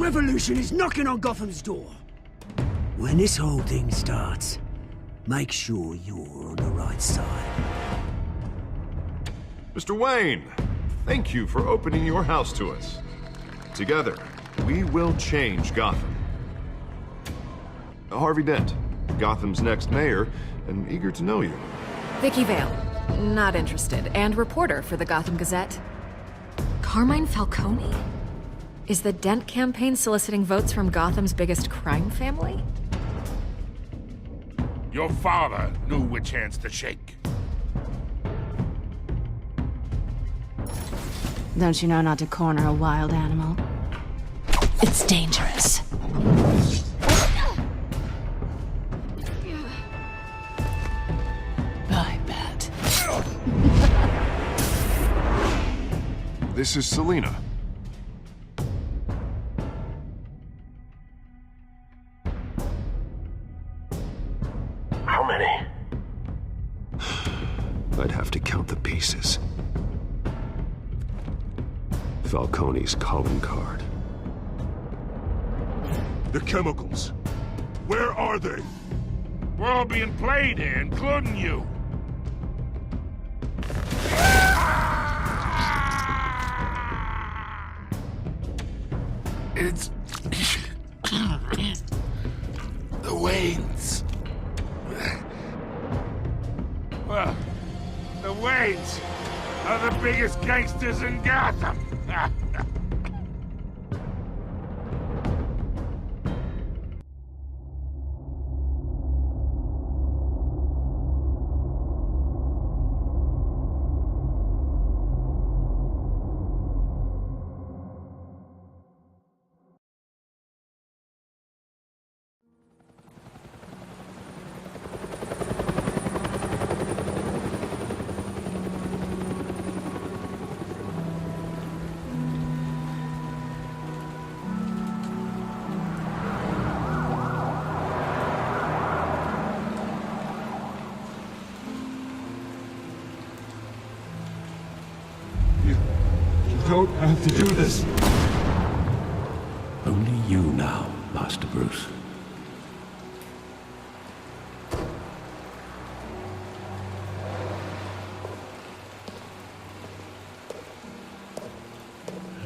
revolution is knocking on Gotham's door. When this whole thing starts, make sure you're on the right side. Mr. Wayne, thank you for opening your house to us. Together, we will change Gotham. Harvey Dent, Gotham's next mayor, and eager to know you. Vicky Vale, not interested, and reporter for the Gotham Gazette. Carmine Falcone? Is the Dent campaign soliciting votes from Gotham's biggest crime family? Your father knew which hands to shake. Don't you know not to corner a wild animal? It's dangerous. I bet. This is Selina. How many? I'd have to count the pieces. Falcone's calling card. The chemicals. Where are they? We're all being played here, including you. It's... the Waynes. Well, the Waynes are the biggest gangsters in Gotham. Don't have to do this. Only you now, Master Bruce.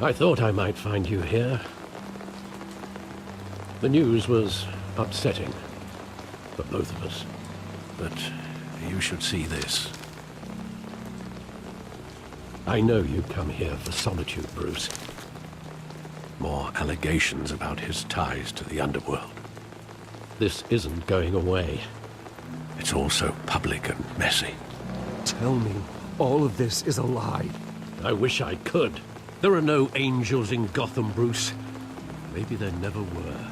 I thought I might find you here. The news was upsetting for both of us. But you should see this. I know you come here for solitude, Bruce. More allegations about his ties to the underworld. This isn't going away. It's all so public and messy. Tell me, all of this is a lie. I wish I could. There are no angels in Gotham, Bruce. Maybe there never were.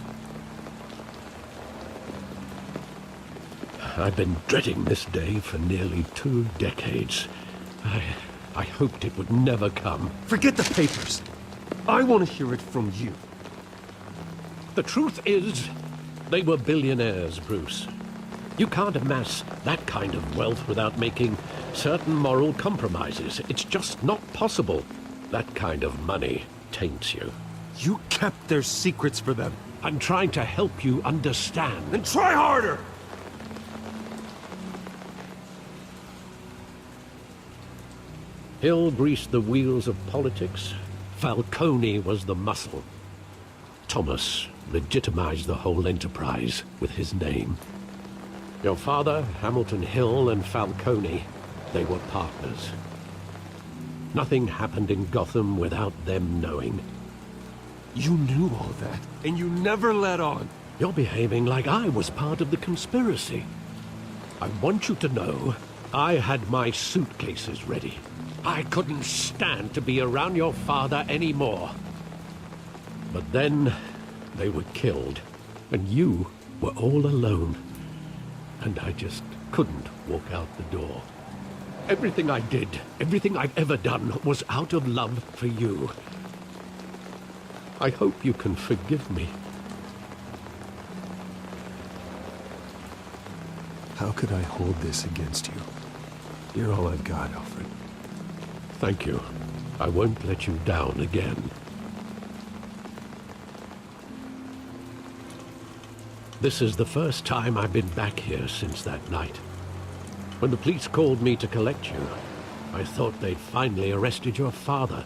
I've been dreading this day for nearly 2 decades. I hoped it would never come. Forget the papers. I want to hear it from you. The truth is, they were billionaires, Bruce. You can't amass that kind of wealth without making certain moral compromises. It's just not possible. That kind of money taints you. You kept their secrets for them. I'm trying to help you understand. Then try harder! Hill greased the wheels of politics. Falcone was the muscle. Thomas legitimized the whole enterprise with his name. Your father, Hamilton Hill, and Falcone, they were partners. Nothing happened in Gotham without them knowing. You knew all that, and you never let on. You're behaving like I was part of the conspiracy. I want you to know I had my suitcases ready. I couldn't stand to be around your father anymore. But then they were killed, and you were all alone. And I just couldn't walk out the door. Everything I did, everything I've ever done, was out of love for you. I hope you can forgive me. How could I hold this against you? You're all I've got, Alfred. Thank you. I won't let you down again. This is the first time I've been back here since that night. When the police called me to collect you, I thought they'd finally arrested your father.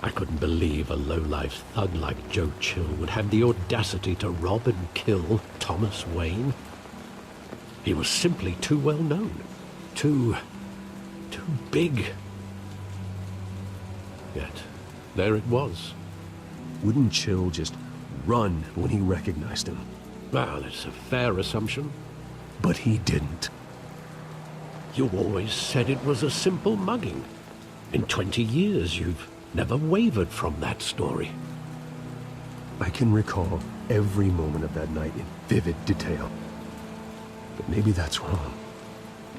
I couldn't believe a low-life thug like Joe Chill would have the audacity to rob and kill Thomas Wayne. He was simply too well known. Too big. Yet, there it was. Wouldn't Chill just run when he recognized him? Well, it's a fair assumption. But he didn't. You always said it was a simple mugging. In 20 years, you've never wavered from that story. I can recall every moment of that night in vivid detail. But maybe that's wrong.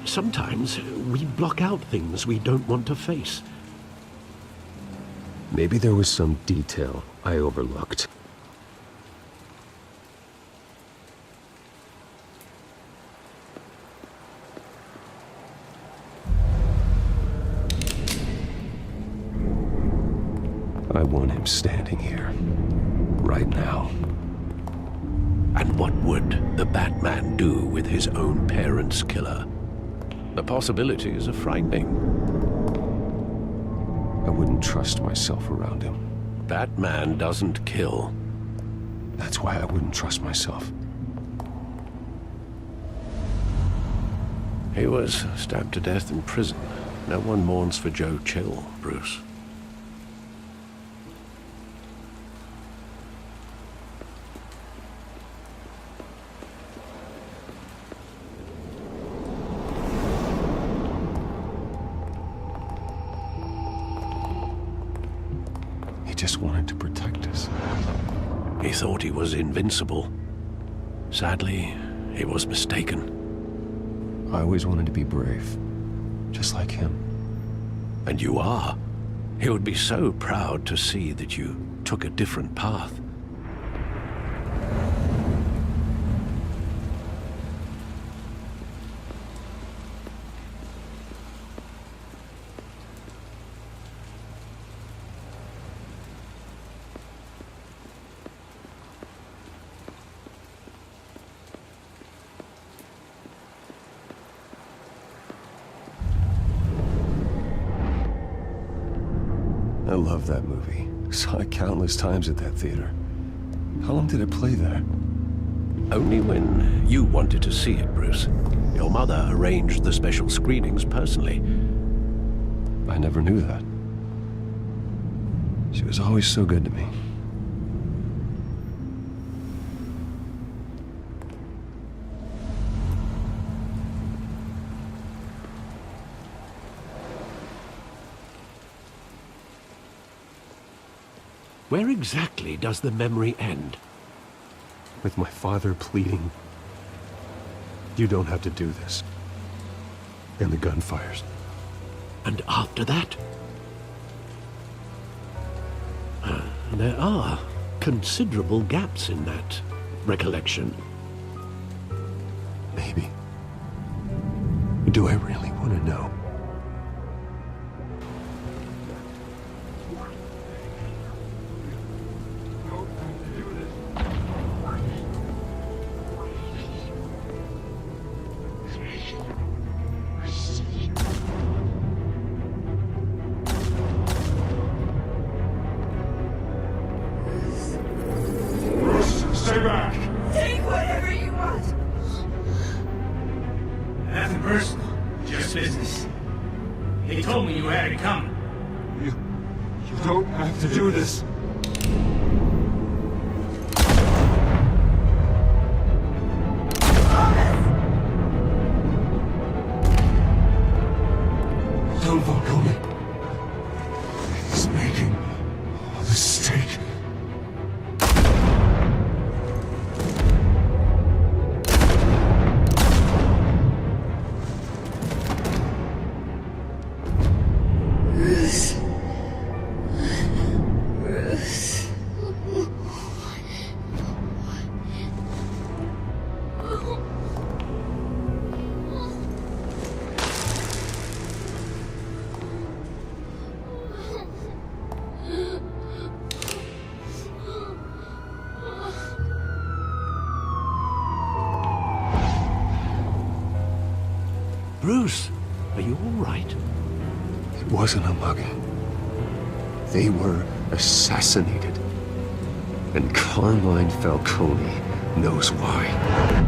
Sometimes we block out things we don't want to face. Maybe there was some detail I overlooked. I want him standing here, right now. And what would the Batman do with his own parents' killer? The possibilities are frightening. I wouldn't trust myself around him. Batman doesn't kill. That's why I wouldn't trust myself. He was stabbed to death in prison. No one mourns for Joe Chill, Bruce. He just wanted to protect us. He thought he was invincible. Sadly, he was mistaken. I always wanted to be brave, just like him. And you are. He would be so proud to see that you took a different path. I love that movie. Saw it countless times at that theater. How long did it play there? Only when you wanted to see it, Bruce. Your mother arranged the special screenings personally. I never knew that. She was always so good to me. Where exactly does the memory end? With my father pleading, "You don't have to do this." And the gunfires. And after that? There are considerable gaps in that recollection. Maybe. Do I really want to know? Stay back! Take whatever you want! Nothing personal, just business. He told me you had it coming. You don't have to do this. Don't vote on me. He's making a mistake. Bruce, are you all right? It wasn't a mugging. They were assassinated. And Carmine Falcone knows why.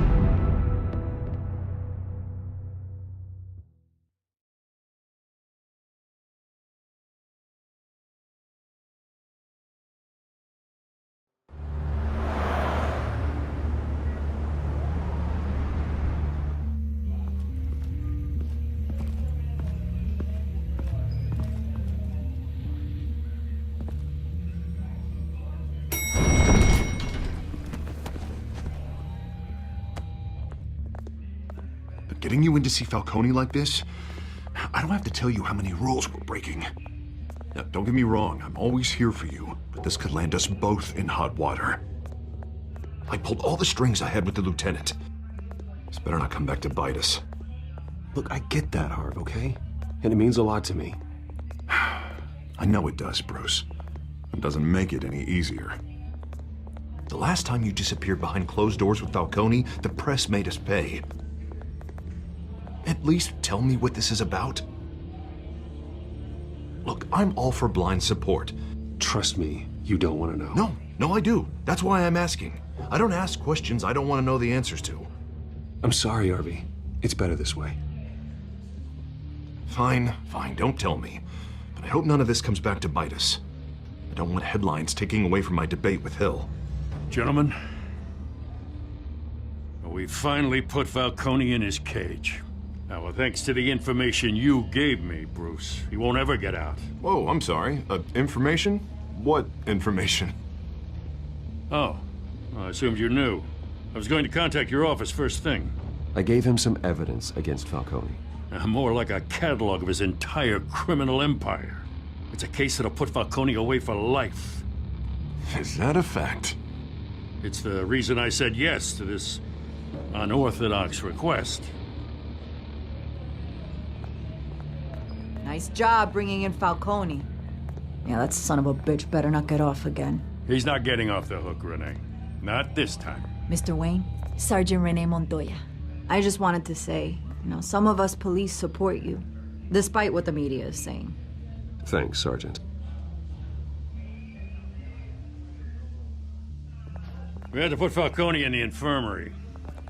Getting you in to see Falcone like this, I don't have to tell you how many rules we're breaking. Now, don't get me wrong, I'm always here for you, but this could land us both in hot water. I pulled all the strings I had with the lieutenant. This better not come back to bite us. Look, I get that, Harv, okay? And it means a lot to me. I know it does, Bruce. It doesn't make it any easier. The last time you disappeared behind closed doors with Falcone, the press made us pay. At least tell me what this is about. Look, I'm all for blind support. Trust me, you don't want to know. No, I do. That's why I'm asking. I don't ask questions I don't want to know the answers to. I'm sorry, Harvey. It's better this way. Fine, don't tell me. But I hope none of this comes back to bite us. I don't want headlines taking away from my debate with Hill. Gentlemen, we finally put Falcone in his cage. Now, thanks to the information you gave me, Bruce, he won't ever get out. Whoa, I'm sorry. Information? What information? Oh, well, I assumed you knew. I was going to contact your office first thing. I gave him some evidence against Falcone. More like a catalog of his entire criminal empire. It's a case that'll put Falcone away for life. Is that a fact? It's the reason I said yes to this unorthodox request. Nice job bringing in Falcone. Yeah, that son of a bitch better not get off again. He's not getting off the hook, Renee. Not this time. Mr. Wayne, Sergeant Renee Montoya. I just wanted to say, some of us police support you, despite what the media is saying. Thanks, Sergeant. We had to put Falcone in the infirmary.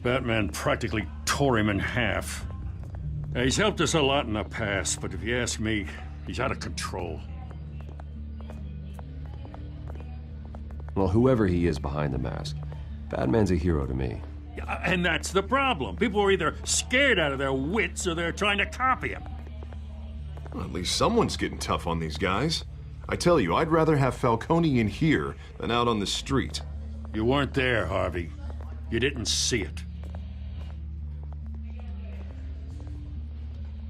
Batman practically tore him in half. He's helped us a lot in the past, but if you ask me, he's out of control. Well, whoever he is behind the mask, Batman's a hero to me. And that's the problem. People are either scared out of their wits or they're trying to copy him. Well, at least someone's getting tough on these guys. I tell you, I'd rather have Falcone in here than out on the street. You weren't there, Harvey. You didn't see it.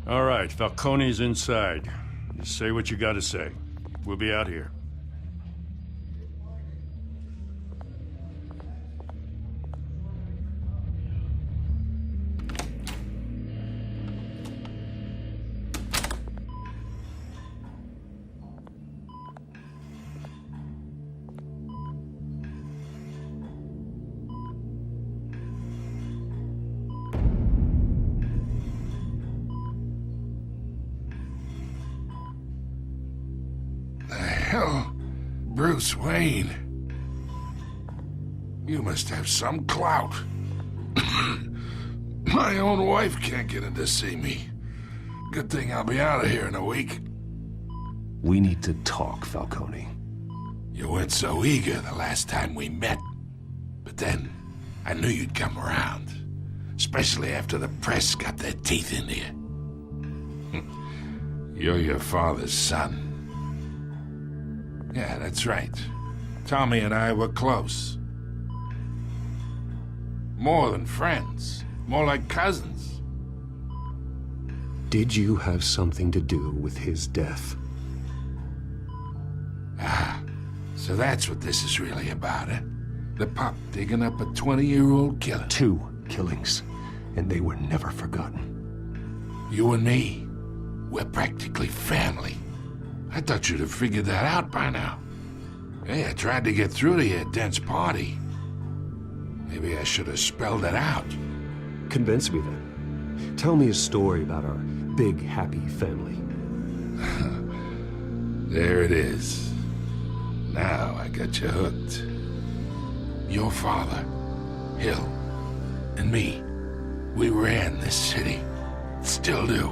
All right, Falcone's inside. You say what you gotta say. We'll be out here. Hell, Bruce Wayne. You must have some clout. My own wife can't get in to see me. Good thing I'll be out of here in a week. We need to talk, Falcone. You weren't so eager the last time we met. But then, I knew you'd come around. Especially after the press got their teeth into you. You're your father's son. Yeah, that's right. Tommy and I were close. More than friends. More like cousins. Did you have something to do with his death? Ah, so that's what this is really about, eh? The pup digging up a 20-year-old killer. 2 killings, and they were never forgotten. You and me, we're practically family. I thought you'd have figured that out by now. Hey, I tried to get through to you at Dent's party. Maybe I should have spelled it out. Convince me then. Tell me a story about our big, happy family. There it is. Now I got you hooked. Your father, Hill, and me, we ran this city. Still do.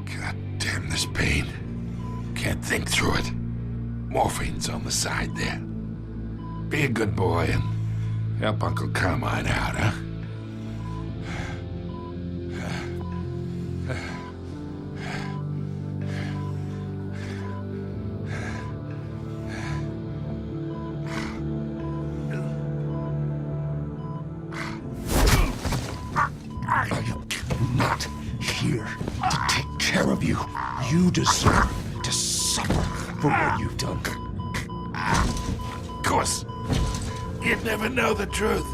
God damn this pain. Can't think through it. Morphine's on the side there. Be a good boy and help Uncle Carmine out, huh? Not here to take care of you. You deserve to suffer for what you've done. Of course, you'd never know the truth.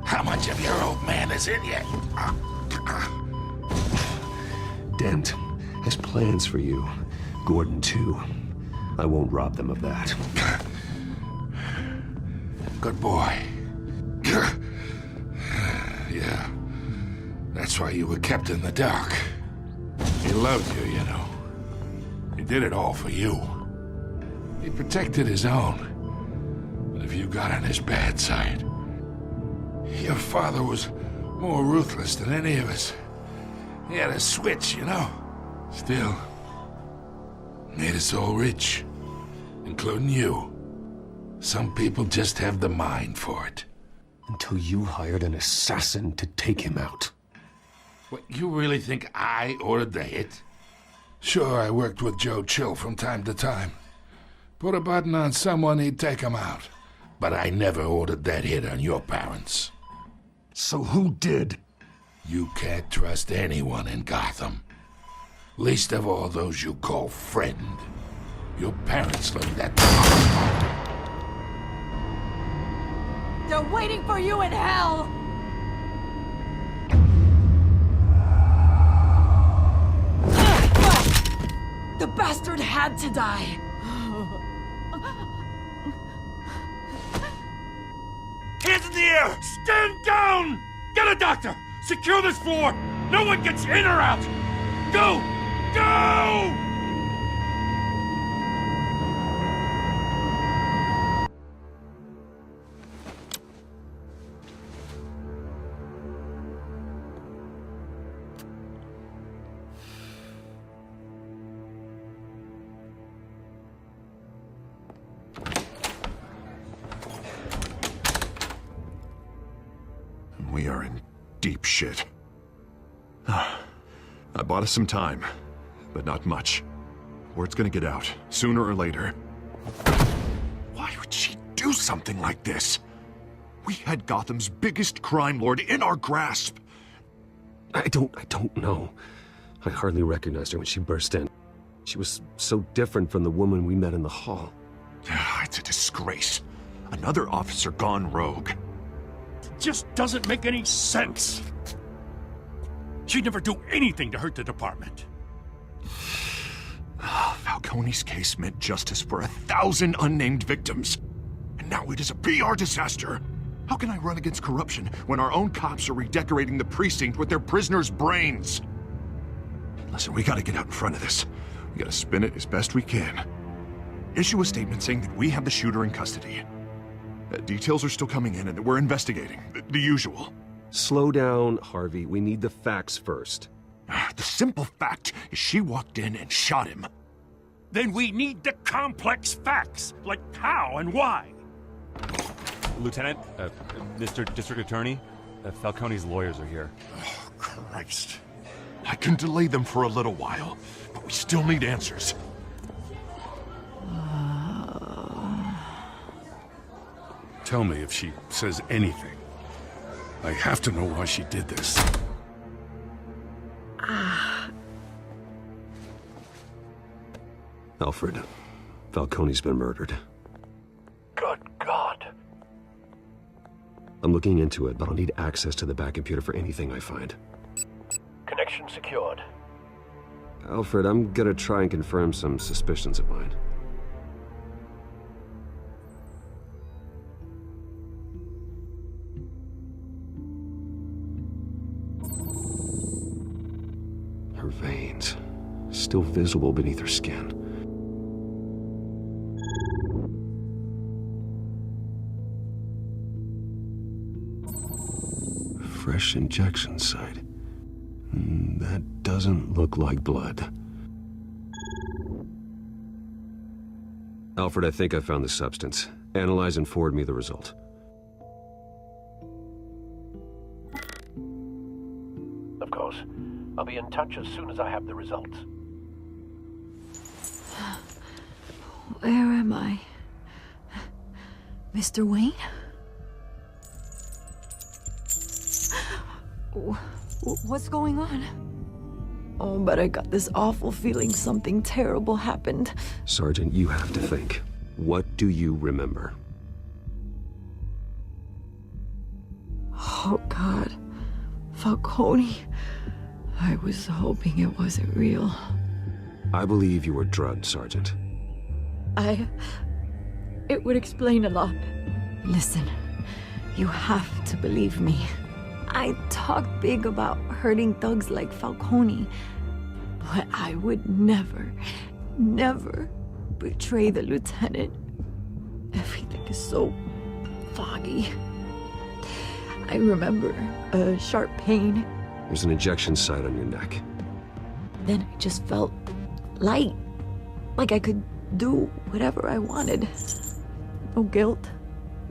How much of your old man is in you? Dent has plans for you. Gordon, too. I won't rob them of that. Good boy. Yeah. That's why you were kept in the dark. He loved you, you know. He did it all for you. He protected his own. But if you got on his bad side, your father was more ruthless than any of us. He had a switch, you know. Still, made us all rich, including you. Some people just have the mind for it. Until you hired an assassin to take him out. What, you really think I ordered the hit? Sure, I worked with Joe Chill from time to time. Put a button on someone, he'd take him out. But I never ordered that hit on your parents. So who did? You can't trust anyone in Gotham. Least of all those you call friend. Your parents learned that. They're waiting for you in hell! The bastard had to die! Hands in the air! Stand down! Get a doctor! Secure this floor! No one gets in or out! Go! Go! We are in deep shit. I bought us some time, but not much. Word's gonna get out, sooner or later. Why would she do something like this? We had Gotham's biggest crime lord in our grasp. I don't know. I hardly recognized her when she burst in. She was so different from the woman we met in the hall. It's a disgrace. Another officer gone rogue. Just doesn't make any sense. She'd never do anything to hurt the department. Falcone's case meant justice for 1,000 unnamed victims. And now it is a PR disaster. How can I run against corruption when our own cops are redecorating the precinct with their prisoners' brains? Listen, we gotta get out in front of this. We gotta spin it as best we can. Issue a statement saying that we have the shooter in custody. Details are still coming in and that we're investigating. The usual. Slow down, Harvey. We need the facts first. The simple fact is she walked in and shot him. Then we need the complex facts, like how and why. Lieutenant, Mr. District Attorney, Falcone's lawyers are here. Oh, Christ. I can delay them for a little while, but we still need answers. Tell me if she says anything. I have to know why she did this. Alfred, Falcone's been murdered. Good God. I'm looking into it, but I'll need access to the back computer for anything I find. Connection secured. Alfred, I'm gonna try and confirm some suspicions of mine. her veins, still visible beneath her skin. Fresh injection site. That doesn't look like blood. Alfred, I think I found the substance. Analyze and forward me the result. Of course. I'll be in touch as soon as I have the results. Where am I? Mr. Wayne? What's going on? Oh, but I got this awful feeling something terrible happened. Sergeant, you have to think. What do you remember? Oh, God. Falcone. I was hoping it wasn't real. I believe you were drugged, Sergeant. It would explain a lot. Listen, you have to believe me. I talk big about hurting thugs like Falcone, but I would never, never betray the lieutenant. Everything is so foggy. I remember a sharp pain. There's an injection site on your neck. Then I just felt light, like I could do whatever I wanted. No guilt,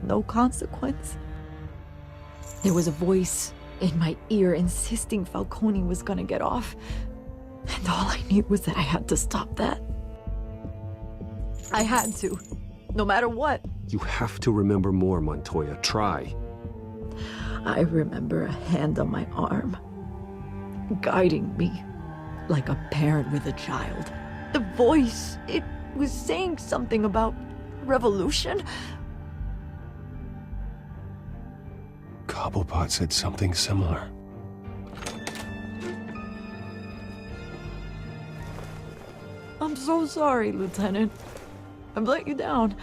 no consequence. There was a voice in my ear insisting Falcone was gonna get off. And all I knew was that I had to stop that. I had to, no matter what. You have to remember more, Montoya. Try. I remember a hand on my arm, guiding me like a parent with a child. The voice, it was saying something about revolution. Cobblepot said something similar. I'm so sorry, Lieutenant. I've let you down.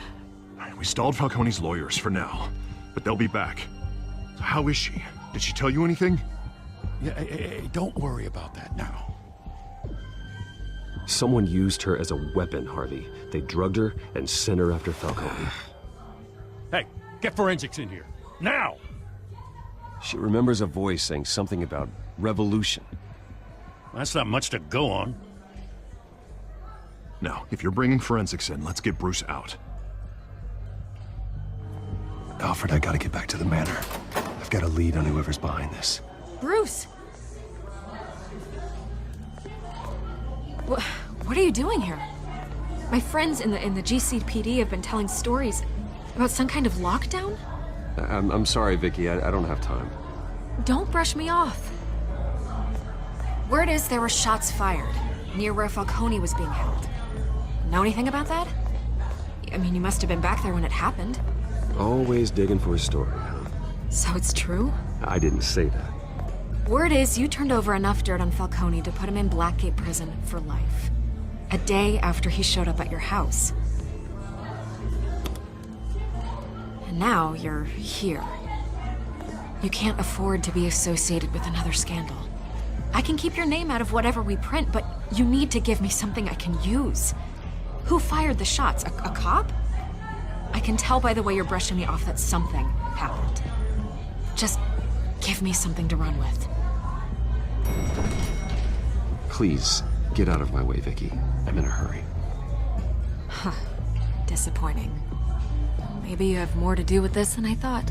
We stalled Falcone's lawyers for now, but they'll be back. So how is she? Did she tell you anything? Yeah, hey, don't worry about that now. Someone used her as a weapon, Harvey. They drugged her and sent her after Falcone. Hey, get forensics in here. Now! She remembers a voice saying something about revolution. That's not much to go on. Now, if you're bringing forensics in, let's get Bruce out. Alfred, I gotta get back to the manor. I've got a lead on whoever's behind this. Bruce! What are you doing here? My friends in the GCPD have been telling stories about some kind of lockdown? I'm sorry, Vicky. I don't have time. Don't brush me off. Word is there were shots fired near where Falcone was being held. Know anything about that? I mean, you must have been back there when it happened. Always digging for a story, huh? So it's true? I didn't say that. Word is you turned over enough dirt on Falcone to put him in Blackgate Prison for life. A day after he showed up at your house. And now you're here. You can't afford to be associated with another scandal. I can keep your name out of whatever we print, but you need to give me something I can use. Who fired the shots? A cop? I can tell by the way you're brushing me off that something happened. Just give me something to run with. Please, get out of my way, Vicky. I'm in a hurry. Huh. Disappointing. Maybe you have more to do with this than I thought.